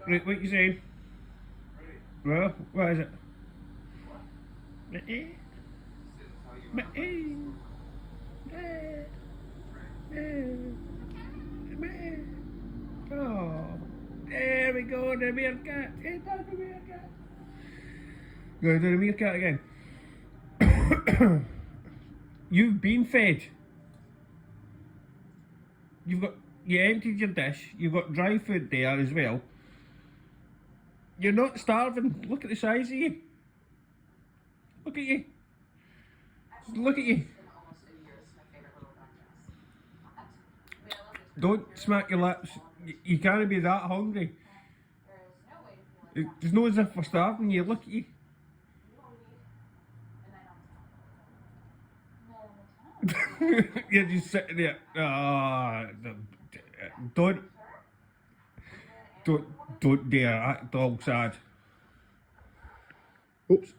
Right, what you saying? Well, what is it? Oh, there we go, the meerkat. Hey, that's the meerkat. Go do the meerkat again. You've been fed. You emptied your dish. You've got dry food there as well. You're not starving. Look at the size of you. Look at you. Look at you. Don't smack your lips. You can't be that hungry. There's no as if we're starving you. Look at you. You're just sitting there. Don't, don't dare act all sad. Oops.